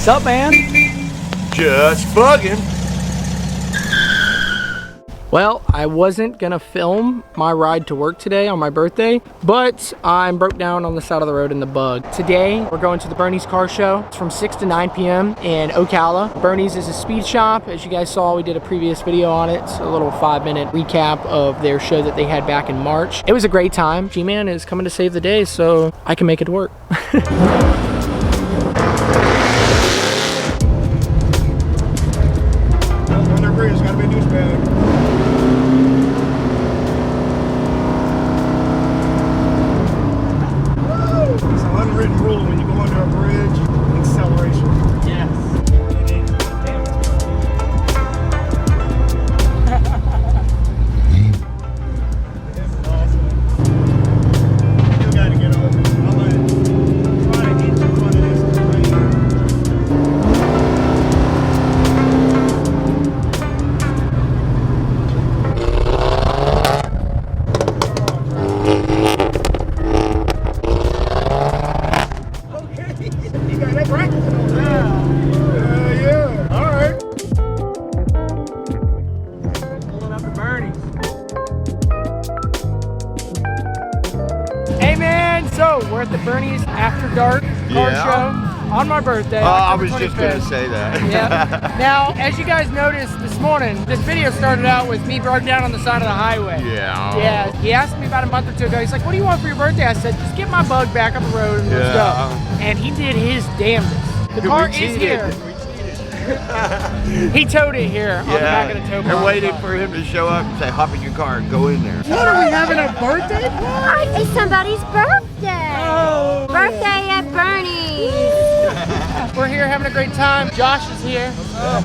What's up, man? Just bugging. Well, I wasn't gonna film my ride to work today on my birthday, but I'm broke down on the side of the road in the bug. Today, we're going to the Burnyzz car show. It's from 6 to 9 p.m. in Ocala. Burnyzz is a speed shop. As you guys saw, we did a previous video on it. It's a little 5-minute recap of their show that they had back in March. It was a great time. G-Man is coming to save the day, so I can make it work. Under bridge, it's gotta be a douchebag. It's an unwritten rule when you go under a bridge, acceleration. Yes. This is awesome. You gotta get over. I'm gonna try to get you under this right here. So we're at the Burnyzz After Dark car show on my birthday. I was just gonna say that. Yeah. Now, as you guys noticed this morning, this video started out with me broke down on the side of the highway. Yeah. Yeah. He asked me about a month or two ago. He's like, "What do you want for your birthday?" I said, "Just get my bug back up the road and let's go." And he did his damnedest. The car is here. He towed it here on the back of the tow bar. They're waiting for him to show up and say, hop in your car and go in there. What, are we having a birthday party? It's somebody's birthday. Oh. Birthday at Burnyzz. We're here having a great time. Josh is here.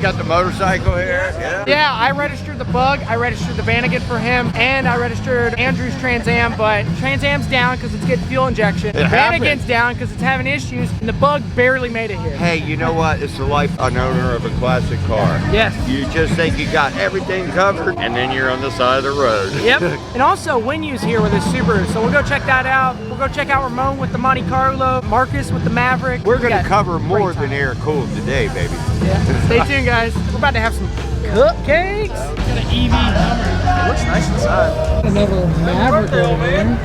Got the motorcycle here. Yeah, I registered the bug, I registered the Vanagon for him, and I registered Andrew's Trans Am, but Trans Am's down because it's getting fuel injection. Vanagon's down because it's having issues, and the bug barely made it here. Hey, you know what? It's the life of an owner of a classic car. Yes. You just think you got everything covered, and then you're on the side of the road. Yep. And also, Winyu's here with his Subaru, so we'll go check that out. We'll go check out Ramon with the Monte Carlo, Marcus with the Maverick. We're going to cover more than Aircooled today, baby. Yeah. Stay tuned, guys. We're about to have some cupcakes. Got an EV Hummer. It looks nice inside. Another Maverick over there.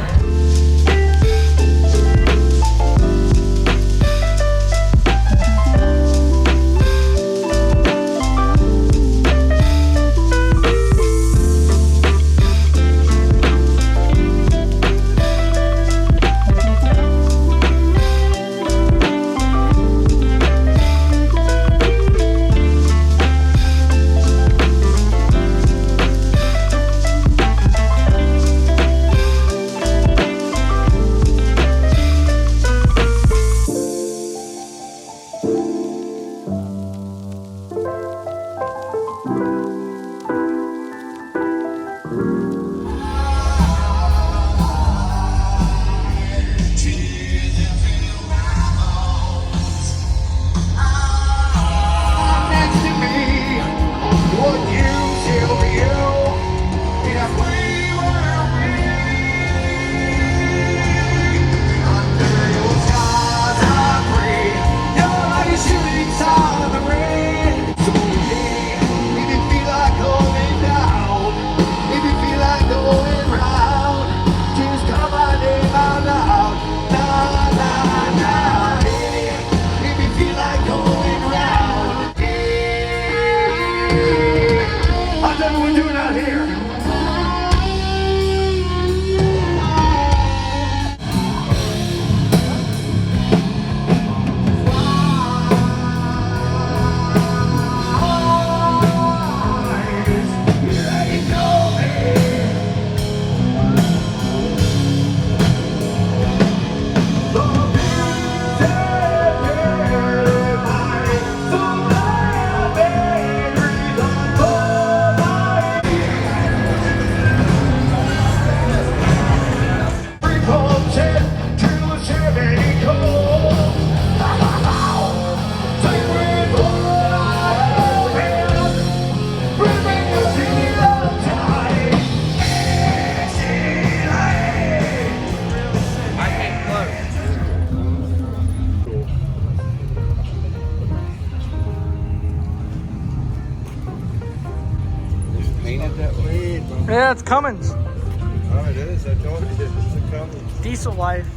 Yeah, it's Cummins. Oh, it is. I told you, it's a Cummins. Diesel life.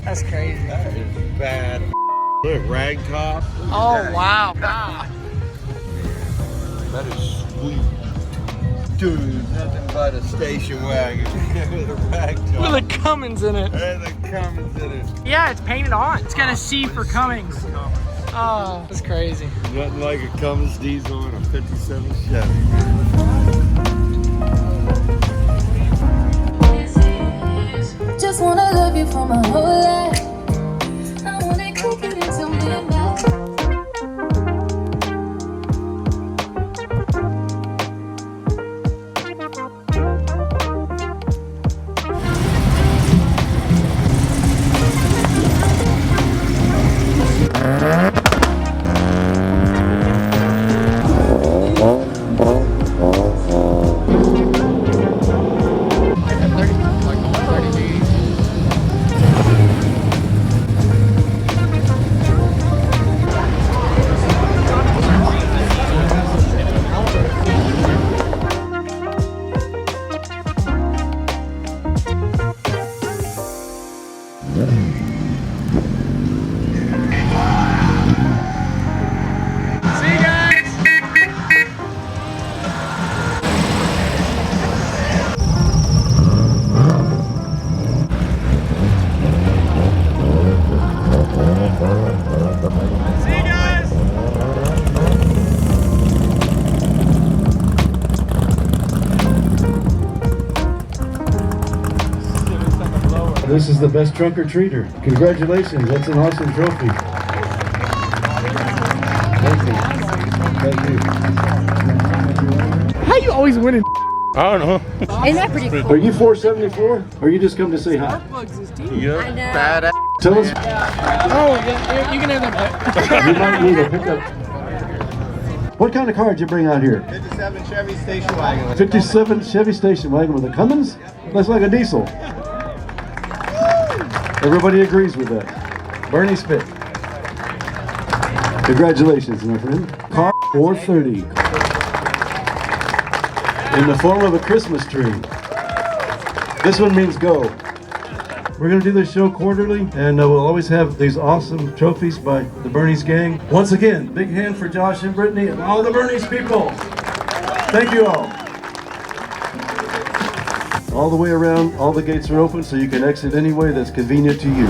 That's crazy. That is bad. Look, rag top. Oh, wow. Ah. That is sweet. Dude, nothing but a station wagon with a rag top. With a Cummins in it. And a Cummins in it. Yeah, it's painted on. It's got a C for Cummins. Oh, that's crazy. Nothing like a Cummins diesel on a 57 Chevy. Just wanna love you for my whole life. I wanna cook it until midnight. This is the best trunk or treater. Congratulations, that's an awesome trophy. Thank you. Thank you. How you always winning? I don't know. Isn't that pretty cool? Are you 474? Or you just come to say hi? Yeah. I know. Tell us. Oh, yeah, you can have that. You might need a pickup. What kind of car did you bring out here? 57 Chevy station wagon. 57 Chevy station wagon with a Cummins? That's like a diesel. Everybody agrees with that. Burnyzz fit. Congratulations, my friend. Car 430. In the form of a Christmas tree. This one means go. We're going to do this show quarterly, and we'll always have these awesome trophies by the Burnyzz gang. Once again, big hand for Josh and Brittany and all the Burnyzz people. Thank you all. All the way around, all the gates are open, so you can exit any way that's convenient to you.